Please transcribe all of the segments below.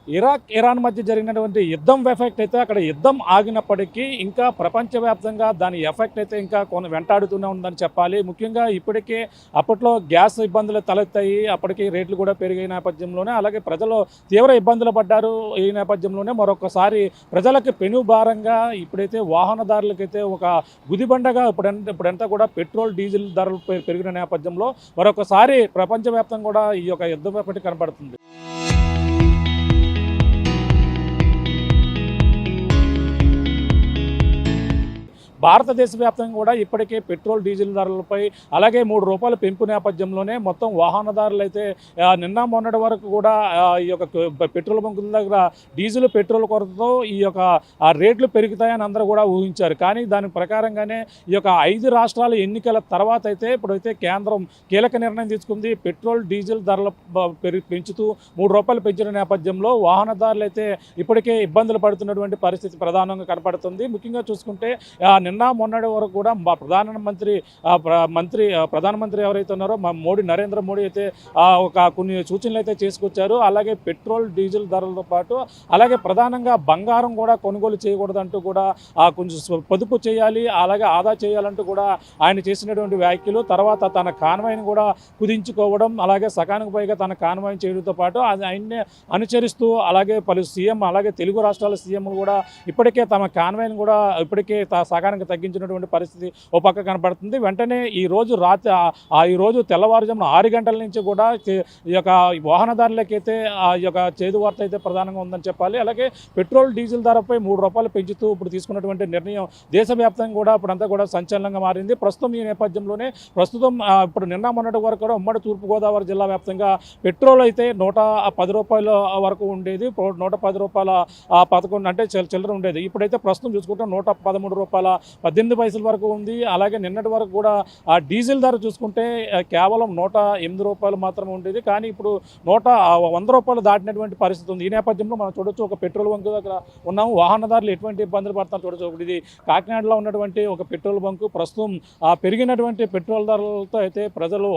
Iran మధ్య జరిగినటువంటి యుద్ధం ఎఫెక్ట్ అయితే అక్కడ యుద్ధం ఆగినప్పటికీ ఇంకా ప్రపంచవ్యాప్తంగా దాని ఎఫెక్ట్ అయితే ఇంకా వెంటాడుతూనే ఉందని చెప్పాలి. ముఖ్యంగా ఇప్పటికే అప్పట్లో గ్యాస్ ఇబ్బందులు తలెత్తాయి, అప్పటికి రేట్లు కూడా పెరిగే నేపథ్యంలోనే అలాగే ప్రజలు తీవ్ర ఇబ్బందులు పడ్డారు. ఈ నేపథ్యంలోనే మరొకసారి ప్రజలకు పెనుభారంగా ఇప్పుడైతే వాహనదారులకైతే ఒక గుదిబండగా ఇప్పుడంతా కూడా పెట్రోల్ డీజిల్ ధరలు పెరిగిన నేపథ్యంలో మరొకసారి ప్రపంచవ్యాప్తంగా కూడా ఈ యొక్క యుద్ధం ఎఫెక్ట్ కనబడుతుంది. భారతదేశ వ్యాప్తంగా కూడా ఇప్పటికే పెట్రోల్ డీజిల్ ధరలపై అలాగే ₹3 పెంపు నేపథ్యంలోనే మొత్తం వాహనదారులు అయితే నిన్న మొన్నటి వరకు కూడా ఈ యొక్క పెట్రోల్ బంకుల దగ్గర డీజిల్ పెట్రోల్ కొరతతో ఈ యొక్క రేట్లు పెరుగుతాయని అందరూ కూడా ఊహించారు. కానీ దాని ప్రకారంగానే ఈ యొక్క 5 రాష్ట్రాల ఎన్నికల తర్వాత అయితే ఇప్పుడైతే కేంద్రం కీలక నిర్ణయం తీసుకుంది. పెట్రోల్ డీజిల్ ధరలు పెంచుతూ ₹3 పెంచిన నేపథ్యంలో వాహనదారులు అయితే ఇప్పటికే ఇబ్బందులు పడుతున్నటువంటి పరిస్థితి ప్రధానంగా కనపడుతుంది. ముఖ్యంగా చూసుకుంటే నిన్న మొన్నటి వరకు కూడా ప్రధానమంత్రి ఎవరైతే ఉన్నారో నరేంద్ర మోడీ అయితే కొన్ని సూచనలు అయితే చేసుకొచ్చారు. అలాగే పెట్రోల్ డీజిల్ ధరలతో పాటు అలాగే ప్రధానంగా బంగారం కూడా కొనుగోలు చేయకూడదంటూ కూడా కొంచెం పొదుపు చేయాలి, అలాగే ఆదా చేయాలంటూ కూడా ఆయన చేసినటువంటి వ్యాఖ్యలు. తర్వాత తన కాన్వాయ్ని కూడా కుదించుకోవడం, అలాగే సగానికి పైగా తన కాన్వాయ్ని చేయడంతో పాటు ఆయన్నే అనుసరిస్తూ అలాగే పలు సీఎం అలాగే తెలుగు రాష్ట్రాల సీఎంలు కూడా ఇప్పటికే తమ కాన్వాయ్ని కూడా ఇప్పటికే సగానికి తగ్గించినటువంటి పరిస్థితి ఓ పక్క కనపడుతుంది. వెంటనే ఈ రోజు తెల్లవారుజామున 6 గంటల నుంచి కూడా ఈ యొక్క వాహనదారులకైతే ఈ యొక్క చేదు వార్త అయితే ప్రధానంగా ఉందని చెప్పాలి. అలాగే పెట్రోల్ డీజిల్ ధరపై ₹3 పెంచుతూ ఇప్పుడు తీసుకున్నటువంటి నిర్ణయం దేశవ్యాప్తంగా కూడా ఇప్పుడంతా కూడా సంచలనంగా మారింది. ప్రస్తుతం ఈ నేపథ్యంలోనే ఇప్పుడు నిన్న మొన్నటి వరకు కూడా ఉమ్మడి తూర్పుగోదావరి జిల్లా వ్యాప్తంగా పెట్రోల్ అయితే ₹110 వరకు ఉండేది. ₹110 అంటే చిల్లర ఉండేది. ఇప్పుడైతే ప్రస్తుతం చూసుకుంటే ₹113.18 వరకు ఉంది. అలాగే నిన్నటి వరకు కూడా డీజిల్ ధర చూసుకుంటే కేవలం ₹108 మాత్రమే ఉండేది. కానీ ఇప్పుడు ₹100 దాటినటువంటి పరిస్థితి ఉంది. ఈ నేపథ్యంలో మనం చూడొచ్చు, ఒక పెట్రోల్ బంకు దగ్గర ఉన్నాము. వాహనదారులు ఎటువంటి ఇబ్బందులు పడతారు చూడొచ్చు. ఒకటి ఇది కాకినాడలో ఉన్నటువంటి ఒక పెట్రోల్ బంకు. ప్రస్తుతం పెరిగినటువంటి పెట్రోల్ ధరలతో అయితే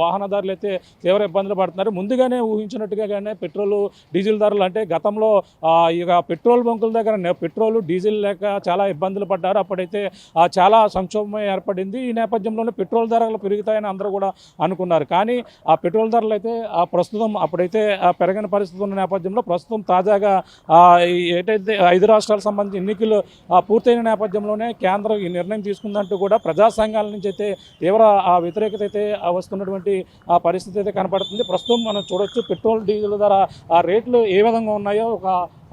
వాహనదారులు అయితే తీవ్ర ఇబ్బందులు పడుతున్నారు. ముందుగానే ఊహించినట్టుగానే పెట్రోల్ డీజిల్ ధరలు అంటే గతంలో ఇక పెట్రోల్ బంకుల దగ్గర పెట్రోల్ డీజిల్ లేక చాలా ఇబ్బందులు పడ్డారు. అప్పుడైతే చాలా సంక్షోభం ఏర్పడింది. ఈ నేపథ్యంలోనే పెట్రోల్ ధరలు పెరుగుతాయని అందరూ కూడా అనుకున్నారు. కానీ ఆ పెట్రోల్ ధరలు అయితే ప్రస్తుతం అప్పుడైతే పెరగని పరిస్థితి ఉన్న నేపథ్యంలో ప్రస్తుతం తాజాగా ఏదైతే 5 రాష్ట్రాలకు సంబంధించి ఎన్నికలు పూర్తయిన నేపథ్యంలోనే కేంద్రం ఈ నిర్ణయం తీసుకుందంటూ కూడా ప్రజా సంఘాల నుంచి అయితే తీవ్ర వ్యతిరేకత అయితే వస్తున్నటువంటి పరిస్థితి అయితే కనపడుతుంది. ప్రస్తుతం మనం చూడొచ్చు పెట్రోల్ డీజిల్ ధర రేట్లు ఏ విధంగా ఉన్నాయో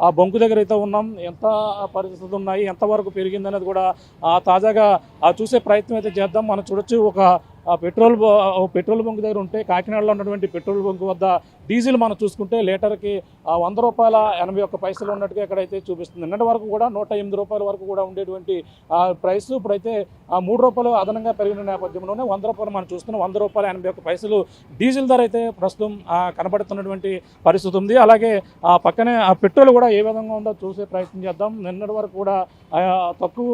ఆ బొంకు దగ్గర అయితే ఉన్నాం. ఎంత పరిస్థితులు ఉన్నాయి, ఎంతవరకు పెరిగిందనేది కూడా తాజాగా చూసే ప్రయత్నం అయితే చేద్దాం. మనం చూడొచ్చు, ఒక పెట్రోల్ బంక్ దగ్గర ఉంటే కాకినాడలో ఉన్నటువంటి పెట్రోల్ బంక్ వద్ద డీజిల్ మనం చూసుకుంటే లీటర్కి ₹100.81 ఉన్నట్టుగా ఇక్కడైతే చూపిస్తుంది. నిన్నటి వరకు కూడా ₹108 వరకు కూడా ఉండేటువంటి ప్రైస్ ఇప్పుడైతే ₹3 అదనంగా పెరిగిన నేపథ్యంలోనే ₹100 మనం చూస్తున్నాం. ₹100.81 డీజిల్ ధర అయితే ప్రస్తుతం కనబడుతున్నటువంటి పరిస్థితి ఉంది. అలాగే పక్కనే పెట్రోల్ కూడా ఏ విధంగా ఉందో చూసే ప్రయత్నం చేద్దాం. నిన్నటి వరకు కూడా తక్కువ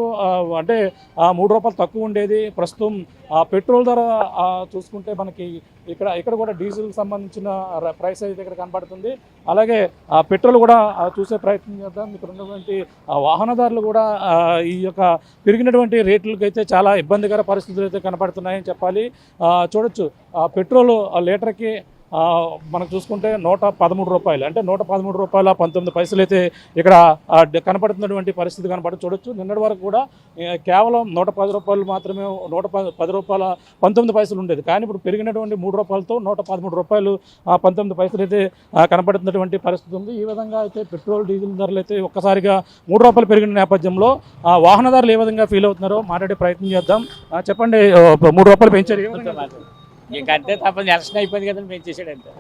అంటే ₹3 తక్కువ ఉండేది. ప్రస్తుతం పెట్రోల్ ధర చూసుకుంటే మనకి ఇక్కడ కూడా డీజిల్ సంబంధించిన ప్రైస్ అయితే ఇక్కడ కనబడుతుంది. అలాగే పెట్రోల్ కూడా చూసే ప్రయత్నం చేద్దాం. ఇక్కడ ఉన్నటువంటి వాహనదారులు కూడా ఈ యొక్క పెరిగినటువంటి రేట్లకి అయితే చాలా ఇబ్బందికర పరిస్థితులు అయితే కనబడుతున్నాయని చెప్పాలి. చూడొచ్చు, పెట్రోల్ లీటర్కి మనం చూసుకుంటే ₹113 అంటే ₹113.19 అయితే ఇక్కడ కనపడుతున్నటువంటి పరిస్థితి చూడొచ్చు. నిన్నటి వరకు కూడా కేవలం ₹110 మాత్రమే ₹110.19 ఉండేది. కానీ ఇప్పుడు పెరిగినటువంటి ₹3తో ₹113.19 అయితే కనపడుతున్నటువంటి పరిస్థితి ఉంది. ఈ విధంగా అయితే పెట్రోల్ డీజిల్ ధరలు అయితే ఒక్కసారిగా ₹3 పెరిగిన నేపథ్యంలో వాహనదారులు ఏ విధంగా ఫీల్ అవుతున్నారో మాట్లాడే ప్రయత్నం చేద్దాం. చెప్పండి, ₹3 పెంచారు. ఇంకంతే తప్పని ఎలక్షన్ అయిపోయింది కదండి, పెంచేసాడంతే.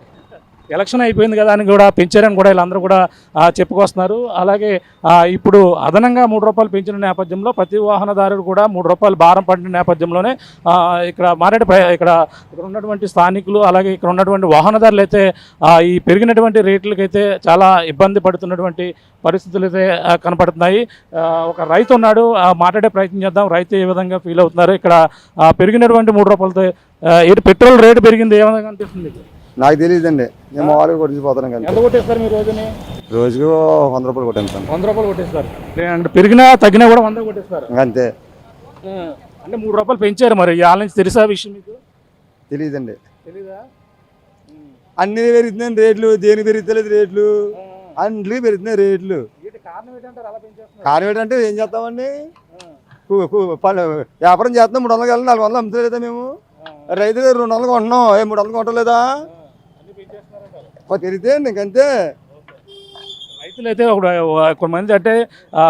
ఎలక్షన్ అయిపోయింది కదా అని కూడా పెంచారని కూడా వీళ్ళందరూ కూడా చెప్పుకొస్తున్నారు. అలాగే ఇప్పుడు అదనంగా ₹3 పెంచిన నేపథ్యంలో ప్రతి వాహనదారుడు కూడా ₹3 భారం పడిన నేపథ్యంలోనే ఇక్కడ ఉన్నటువంటి స్థానికులు అలాగే ఇక్కడ ఉన్నటువంటి వాహనదారులు అయితే ఈ పెరిగినటువంటి రేట్లకైతే చాలా ఇబ్బంది పడుతున్నటువంటి పరిస్థితులు అయితే కనపడుతున్నాయి. ఒక రైతు ఉన్నాడు, మాట్లాడే ప్రయత్నం చేద్దాం. రైతు ఏ విధంగా ఫీల్ అవుతున్నారు, ఇక్కడ పెరిగినటువంటి ₹3తో పెట్రోల్ రేటు పెరిగింది ఏ విధంగా అనిపిస్తుంది? నాకు తెలియదండి, నేను మామూలుగా కొట్టిపోతాను కానీ ఎంత కొట్టేస్తారు మీ రోజుని? రోజుకి 100 రూపాయలు కొట్టాను 100 రూపాయలు కొట్టేస్తారు. అంటే పెరిగినా తగ్గినా కూడా 100 కొట్టేస్తారు. అంతే. అంటే 3 రూపాయలు పెంచారు, మరి వాళ్ళ నుంచి తెలుసా విషయం మీకు? తెలియదండి. తెలీదా? అన్ని పెరుగుతున్నాయి రేట్లు, దేనికి పెరుగుతలేదు రేట్లు, అన్నిటికీ పెరుగుతున్నాయి రేట్లు. కారణం ఏంటంటారు అలా పెంచేస్తున్నారు? కారణం ఏంటంటే ఏం చేస్తామండి, వ్యాపారం చేస్తున్నాం, 300 వెళ్ళి 400 అమ్ముతలేదా మేము? రైతు 200 కొంటున్నాం, 300 కొట్టలేదా? పెరిగితే అండి ఇంకంతే. రైతులు అయితే కొంతమంది అంటే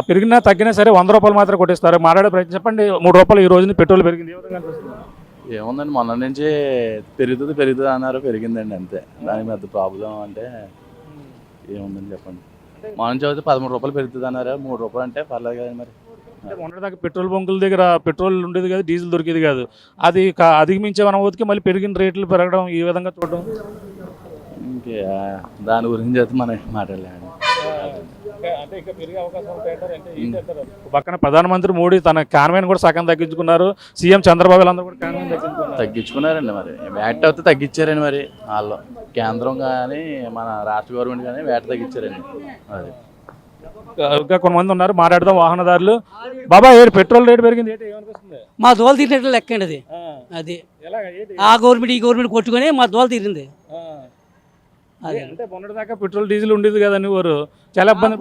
పెరిగినా తగ్గినా సరే 100 రూపాయలు మాత్రం కొట్టేస్తారు. మాట్లాడే ప్రయత్నం చెప్పండి. 3 రూపాయలు ఈ రోజున పెట్రోల్ పెరిగింది, ఏ విధంగా అనిపిస్తుంది? ఏముందండి, మొన్న నుంచి పెరుగుతుంది అన్నారు, పెరిగిందండి అంతే. దానికి పెద్ద ప్రాబ్లం అంటే ఏముందని చెప్పండి. మొన్న నుంచి అయితే 13 రూపాయలు పెరుగుతుంది అన్నారు, 3 రూపాయలు అంటే పర్లేదు కదా మరి. అంటే మొన్నటిదాకా పెట్రోల్ బంకుల దగ్గర పెట్రోల్ ఉండేది కాదు, డీజిల్ దొరికేది కాదు. అది అధిగమించే వనవతికి మళ్ళీ పెరిగిన రేట్లు పెరగడం, ఈ విధంగా చూడడం ఇంకే దాని గురించి అయితే మనం మాట్లాడలేము. అంటే ఇంకా పెరిగే అవకాశం ఉంటాయంటారు. అంటే ఏంటి అంటారు? పక్కన ప్రధానమంత్రి మోడీ తన కాన్వాయ్ని కూడా సగం తగ్గించుకున్నారు, సీఎం చంద్రబాబు అందరూ కూడా కాన్వాయ్ని తగ్గించుకున్నారండి. మరి వ్యాట్ అయితే తగ్గించారండి, మరి వాళ్ళు కేంద్రం కానీ మన రాష్ట్ర గవర్నమెంట్ కానీ వ్యాట్ తగ్గించారండి. అది ఇంకా కొంతమంది ఉన్నారు, మాట్లాడదాం. వాహనదారులు, బాబా పెట్రోల్ రేటు పెరిగింది, ఏంటి ఏమనిపిస్తుంది? మా దోల తీరినట్లు లెక్క అండి అది. అది ఆ గవర్నమెంట్ ఈ గవర్నమెంట్ కొట్టుకొని మా దోల తీరింది. అంటే మొన్నటిదాకా పెట్రోల్ డీజిల్ ఉండేది కదా, నువ్వు చాలా ఇబ్బంది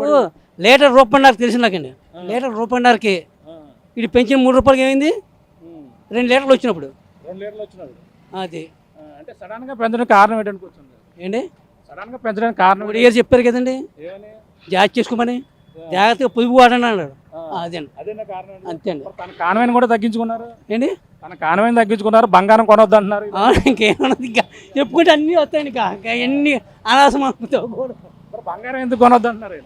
లీటర్ రూపాయన్నరకు తెలిసి నాకండి. లీటర్ రూపాయన్నరకి ఇది పెంచిన 3 రూపాయలకి ఏమైంది? 2 లీటర్లు వచ్చినప్పుడు. 2 లీటర్లు వచ్చినప్పుడు అది అంటే సడన్ గా పెంచడానికి కారణం ఏంటనుకోవచ్చు? ఏంటి సడన్ గా పెంచడానికి కారణం? ఇప్పుడు ఇయర్ చెప్పారు కదండి, జాగ్రత్త చేసుకోమని, జాగ్రత్తగా పొదుపు వాడని అన్నాడు. అదే కారణం. అంతే అండి. తన కాన్వాయ్ని కూడా తగ్గించుకున్నారు. ఏంటి తన కాన్వాయ్ని తగ్గించుకున్నారు, బంగారం కొనవద్దు అంటున్నారు. ఇంకేమన్నది, ఇంకా చెప్పుకుంటే అన్నీ వస్తాయండి. ఇంకా ఎన్ని అనాసం బంగారం ఎందుకు కొనవద్దు అంటున్నారు?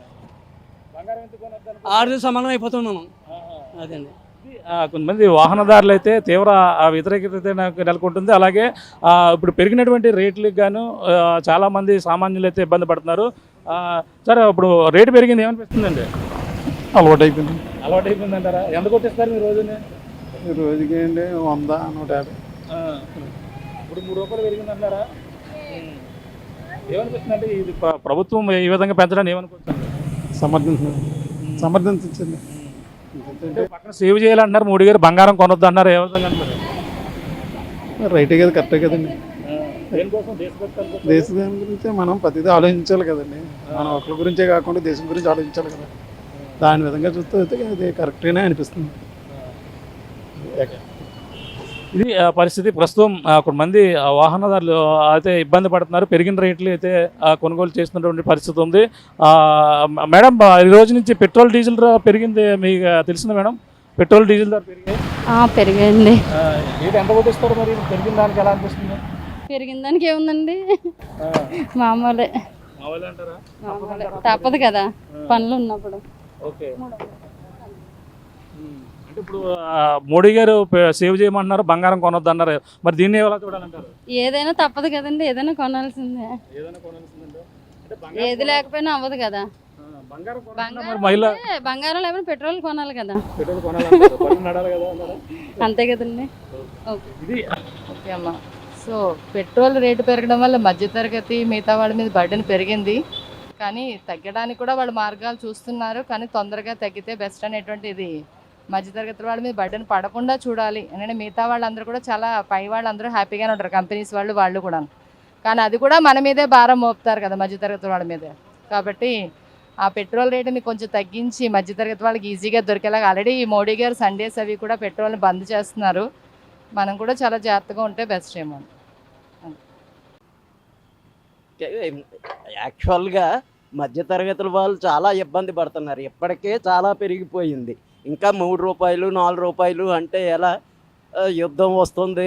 బంగారం ఎందుకు కొనవద్దు? ఆరు సమానం అయిపోతున్నాం మనం. అదండి. కొంతమంది వాహనదారులు అయితే తీవ్ర వ్యతిరేకత నాకు నెలకొంటుంది. అలాగే ఇప్పుడు పెరిగినటువంటి రేట్లకు గాను చాలామంది సామాన్యులు అయితే ఇబ్బంది పడుతున్నారు. సరే, ఇప్పుడు రేటు పెరిగింది, ఏమనిపిస్తుందండి? అలవాటు అయిపోయింది. అలవాటు అయిపోయింది అంటారా? ఎంత కొట్టేస్తారు మీ రోజుని? రోజుకి అండి 100, 150. ఇప్పుడు 3 రూపాయలు పెరిగింది అంటారా? ఏమనిపిస్తుంది అంటే ఇది ప్రభుత్వం ఈ విధంగా పెంచడానికి ఏమనుకుంటుంది? సమర్థించండి. పక్కన సేవ్ చేయాలంటున్నారు మోడీ గారు, బంగారం కొనొద్దు అన్నారు, ఏ విధంగా అంటారు? రైటే కదా, కరెక్టే కదండి. దేనికోసం? దేశం గురించి మనం ప్రతిదీ ఆలోచించాలి కదండి. మనం ఒకరి గురించే కాకుండా దేశం గురించి ఆలోచించాలి కదా. దాని విధంగా చూస్తే అయితే అది కరెక్ట్గానే అనిపిస్తుంది. ఇది పరిస్థితి. ప్రస్తుతం కొంతమంది వాహనదారులు అయితే ఇబ్బంది పడుతున్నారు, పెరిగిన రేట్లు అయితే కొనుగోలు చేస్తున్నటువంటి పరిస్థితి ఉంది. మేడం, ఈ రోజు నుంచి పెట్రోల్ డీజిల్ పెరిగింది, మీకు తెలిసింది మేడం? పెట్రోల్ డీజిల్ ధర పెరిగాయండి. ఎంత కొట్టిస్తారు మరి? పెరిగిన దానికి ఎలా అనిపిస్తుంది? పెరిగిన దానికి ఏముందండి, మామూలే. తప్పదు కదా పనులు ఉన్నప్పుడు. ఓకే. అంటే ఇప్పుడు మోడీ గారు సేవ్ చేయమంటున్నారు, బంగారం కొనొద్దు అన్నారు, మరి దీన్ని ఎలా చూడాలంటారు? ఏదైనా తప్పదు కదండి, ఏదైనా కొనాల్సిందే. ఏది లేకపోయినా అవ్వదు కదా. బంగారం లేకపోతే పెట్రోల్ కొనాలి కదా. అంతే కదండి. ఓకే అమ్మా. సో పెట్రోల్ రేటు పెరగడం వల్ల మధ్యతరగతి మిగతా వాళ్ళ మీద బర్డెన్ పెరిగింది, కానీ తగ్గడానికి కూడా వాళ్ళు మార్గాలు చూస్తున్నారు. కానీ తొందరగా తగ్గితే బెస్ట్ అనేటువంటిది మధ్యతరగతి వాళ్ళ మీద బర్డెన్ పడకుండా చూడాలి. ఎందుకంటే మిగతా వాళ్ళందరూ కూడా చాలా పై వాళ్ళందరూ హ్యాపీగానే ఉంటారు, కంపెనీస్ వాళ్ళు కూడా. కానీ అది కూడా మన మీదే భారం మోపుతారు కదా మధ్యతరగతి వాళ్ళ మీదే. కాబట్టి ఆ పెట్రోల్ రేటుని కొంచెం తగ్గించి మధ్యతరగతి వాళ్ళకి ఈజీగా దొరికేలాగా ఆల్రెడీ మోడీ గారు సండేస్ అవి కూడా పెట్రోల్ని బంద్ చేస్తున్నారు. మనం కూడా చాలా జాగ్రత్తగా ఉంటే బెస్ట్ ఏమో. యాక్చువల్గా మధ్యతరగతుల వాళ్ళు చాలా ఇబ్బంది పడుతున్నారు. ఇప్పటికే చాలా పెరిగిపోయింది. ఇంకా 3 రూపాయలు 4 రూపాయలు అంటే ఎలా? యుద్ధం వస్తుంది,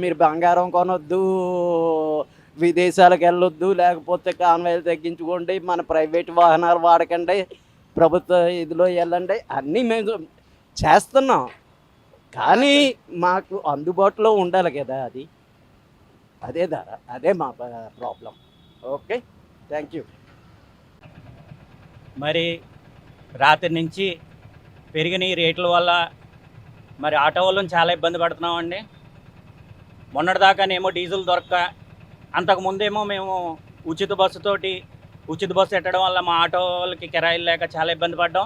మీరు బంగారం కొనొద్దు, విదేశాలకు వెళ్ళొద్దు, లేకపోతే కాన్వాయ్లు తగ్గించుకోండి, మన ప్రైవేట్ వాహనాలు వాడకండి, ప్రభుత్వ ఇదిలో వెళ్ళండి, అన్నీ మేము చేస్తున్నాం. కానీ మాకు అందుబాటులో ఉండాలి కదా, అదే ధర, అదే మా ప్రాబ్లం. Okay, thank you. మరి రాత్రి నుంచి పెరిగిన ఈ రేట్ల వల్ల మరి ఆటో వాళ్ళని చాలా ఇబ్బంది పడుతున్నామండి. మొన్నటిదాకానేమో డీజిల్ దొరక్క అంతకుముందేమో మేము ఉచిత బస్సు ఎట్టడం వల్ల మా ఆటో వాళ్ళకి కిరాయిలు లేక చాలా ఇబ్బంది పడ్డాం.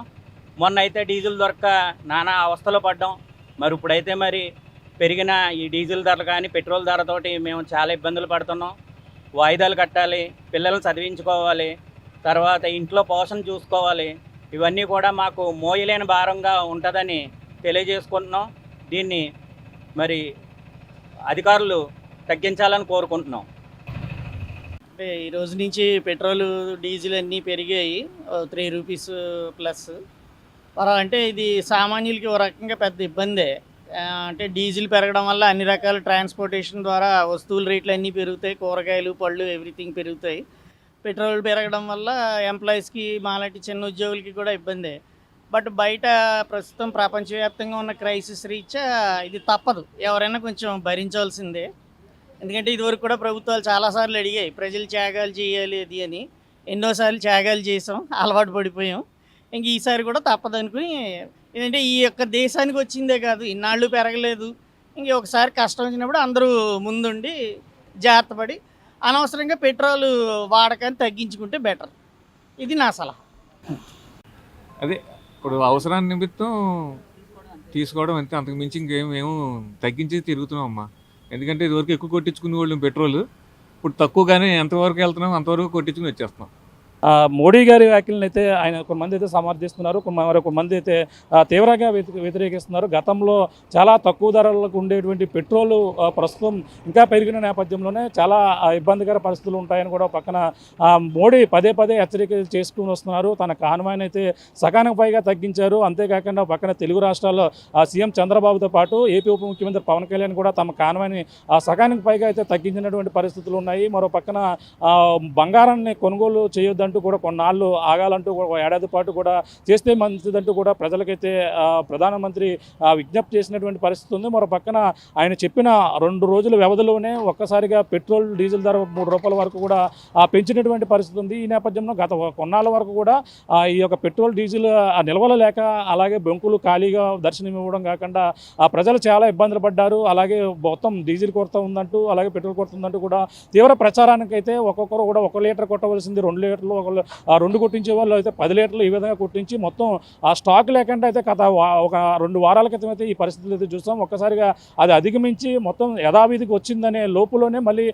మొన్న అయితే డీజిల్ దొరక్క నానా అవస్థలో పడ్డాం. మరి ఇప్పుడైతే మరి పెరిగిన ఈ డీజిల్ ధరలు కానీ పెట్రోల్ ధరతోటి మేము చాలా ఇబ్బందులు పడుతున్నాం. వాయిదాలు కట్టాలి, పిల్లల్ని చదివించుకోవాలి, తర్వాత ఇంట్లో పోషణ చూసుకోవాలి. ఇవన్నీ కూడా మాకు మోయలేని భారంగా ఉంటుందని తెలియజేసుకుంటున్నాం. దీన్ని మరి అధికారులు తగ్గించాలని కోరుకుంటున్నాం. అంటే ఈ రోజు నుంచి పెట్రోల్ డీజిల్ అన్నీ పెరిగాయి 3 రూపీస్ ప్లస్. అంటే ఇది సామాన్యులకి ఒక రకంగా పెద్ద ఇబ్బందే. అంటే డీజిల్ పెరగడం వల్ల అన్ని రకాల ట్రాన్స్పోర్టేషన్ ద్వారా వస్తువుల రేట్లు అన్నీ పెరుగుతాయి, కూరగాయలు పళ్ళు ఎవ్రీథింగ్ పెరుగుతాయి. పెట్రోల్ పెరగడం వల్ల ఎంప్లాయీస్కి మాలాంటి చిన్న ఉద్యోగులకి కూడా ఇబ్బందే. బట్ బయట ప్రస్తుతం ప్రపంచవ్యాప్తంగా ఉన్న క్రైసిస్ రీత్యా ఇది తప్పదు, ఎవరైనా కొంచెం భరించాల్సిందే. ఎందుకంటే ఇదివరకు కూడా ప్రభుత్వాలు చాలాసార్లు అడిగాయి ప్రజలు త్యాగాలు చేయాలి అది అని. ఎన్నోసార్లు త్యాగాలు చేసాం, అలవాటు పడిపోయాం. ఇంక ఈసారి కూడా తప్పదనుకుని, ఏంటంటే ఈ యొక్క దేశానికి వచ్చిందే కాదు, ఇన్నాళ్ళు పెరగలేదు. ఇంక ఒకసారి కష్టం వచ్చినప్పుడు అందరూ ముందుండి జాగ్రత్త పడి అనవసరంగా పెట్రోల్ వాడకాన్ని తగ్గించుకుంటే బెటర్. ఇది నా సలహా. అదే ఇప్పుడు అవసరాన్ని నిమిత్తం తీసుకోవడం అంతే, అంతకు మించి ఇంకేమేమో తగ్గించి తిరుగుతున్నాం అమ్మా. ఎందుకంటే ఇదివరకు ఎక్కువ కొట్టించుకునే వాళ్ళు పెట్రోల్, ఇప్పుడు తక్కువగానే ఎంతవరకు వెళ్తున్నాం అంతవరకు కొట్టించుకుని వచ్చేస్తున్నాం. మోడీ గారి వ్యాఖ్యలను అయితే ఆయన కొంతమంది అయితే సమర్థిస్తున్నారు, మరొకమంది అయితే తీవ్రంగా వ్యతిరేకిస్తున్నారు. గతంలో చాలా తక్కువ ధరలకు ఉండేటువంటి పెట్రోలు ప్రస్తుతం ఇంకా పెరిగిన నేపథ్యంలోనే చాలా ఇబ్బందికర పరిస్థితులు ఉంటాయని కూడా పక్కన మోడీ పదే హెచ్చరిక చేసుకుని వస్తున్నారు. తన కాన్వాయ్ని అయితే సగానికి పైగా తగ్గించారు. అంతేకాకుండా పక్కన తెలుగు రాష్ట్రాల్లో సీఎం చంద్రబాబుతో పాటు ఏపీ ఉప ముఖ్యమంత్రి పవన్ కళ్యాణ్ కూడా తమ కాన్వాయ్ని సగానికి పైగా అయితే తగ్గించినటువంటి పరిస్థితులు ఉన్నాయి. మరో పక్కన బంగారాన్ని కొనుగోలు చేయొద్దంటూ కూడా కొన్నాళ్ళు ఆగాలంటూ కూడా ఏడాది పాటు కూడా చేస్తే మంచిదంటూ కూడా ప్రజలకైతే ప్రధానమంత్రి విజ్ఞప్తి చేసినటువంటి పరిస్థితి ఉంది. మరో పక్కన ఆయన చెప్పిన 2 రోజుల వ్యవధిలోనే ఒక్కసారిగా పెట్రోల్ డీజిల్ ధర 3 రూపాయల వరకు కూడా పెంచినటువంటి పరిస్థితి ఉంది. ఈ నేపథ్యంలో గత కొన్నాళ్ళ వరకు కూడా ఈ యొక్క పెట్రోల్ డీజిల్ నిల్వలు లేక అలాగే బొంకులు ఖాళీగా దర్శనం ఇవ్వడం కాకుండా ప్రజలు చాలా ఇబ్బందులు పడ్డారు. అలాగే మొత్తం డీజిల్ కొరత ఉందంటూ అలాగే పెట్రోల్ కొరత ఉందంటూ కూడా తీవ్ర ప్రచారానికి అయితే ఒక్కొక్కరు కూడా 1 లీటర్ కొట్టవలసింది 2 లీటర్లు, 2 కొట్టించే వాళ్ళు అయితే 10 లీటర్లు ఈ విధంగా కొట్టించి మొత్తం స్టాక్ లేకుండా అయితే ఒక 2 వారాల క్రితం అయితే ఈ పరిస్థితులు అయితే చూస్తాం. ఒక్కసారిగా అది అధిగమించి మొత్తం యథావిధికి వచ్చిందనే లోపులోనే మళ్ళీ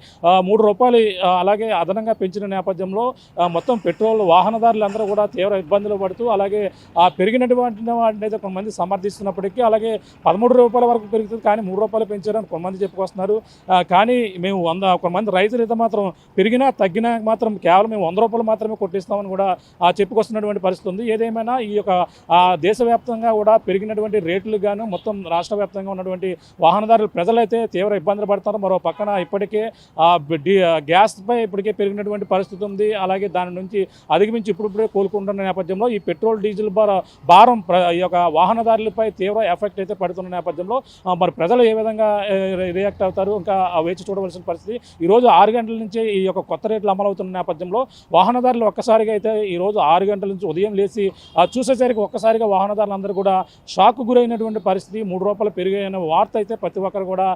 3 రూపాయలు అలాగే అదనంగా పెంచిన నేపథ్యంలో మొత్తం పెట్రోల్ వాహనదారులందరూ కూడా తీవ్ర ఇబ్బందులు పడుతూ అలాగే పెరిగినటువంటి వాటిని అయితే కొంతమంది సమర్థిస్తున్నప్పటికీ అలాగే 13 రూపాయల వరకు పెరుగుతుంది కానీ 3 రూపాయలు పెంచారని కొంతమంది చెప్పుకొస్తున్నారు. కానీ మేము కొంతమంది రైతులు అయితే మాత్రం పెరిగినా తగ్గినా మాత్రం కేవలం మేము 100 రూపాయలు మాత్రమే కొట్టిస్తామని కూడా చెప్పుకొస్తున్నటువంటి పరిస్థితి ఉంది. ఏదేమైనా ఈ యొక్క దేశవ్యాప్తంగా కూడా పెరిగినటువంటి రేట్లు గాను మొత్తం రాష్ట్ర వ్యాప్తంగా ఉన్నటువంటి వాహనదారులు ప్రజలైతే తీవ్ర ఇబ్బందులు పడుతున్నారు. మరో పక్కన ఇప్పటికే గ్యాస్పై ఇప్పటికే పెరిగినటువంటి పరిస్థితి ఉంది. అలాగే దాని నుంచి అధిగమించి ఇప్పుడిప్పుడే కోలుకుంటున్న నేపథ్యంలో ఈ పెట్రోల్ డీజిల్ భారం ఈ యొక్క వాహనదారులపై తీవ్ర ఎఫెక్ట్ అయితే పడుతున్న నేపథ్యంలో మరి ప్రజలు ఏ విధంగా రియాక్ట్ అవుతారు ఇంకా వేచి చూడవలసిన పరిస్థితి. ఈరోజు 6 గంటల నుంచి ఈ యొక్క కొత్త రేట్లు అమలవుతున్న నేపథ్యంలో వాహనదారులు ఒక్కసారిగా అయితే ఈరోజు 6 గంటల నుంచి ఉదయం లేచి చూసేసరికి ఒక్కసారిగా వాహనదారులందరూ కూడా షాక్ గురైనటువంటి పరిస్థితి. 3 రూపాయలు పెరిగాయన్న వార్త అయితే ప్రతి ఒక్కరు కూడా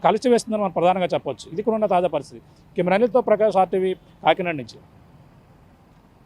కలిసి వేస్తుందని మనం ప్రధానంగా చెప్పొచ్చు. ఇది కూడా ఉన్న తాజా పరిస్థితి. కెమెరాతో ప్రకాష్ RTV కాకినాడ నుంచి.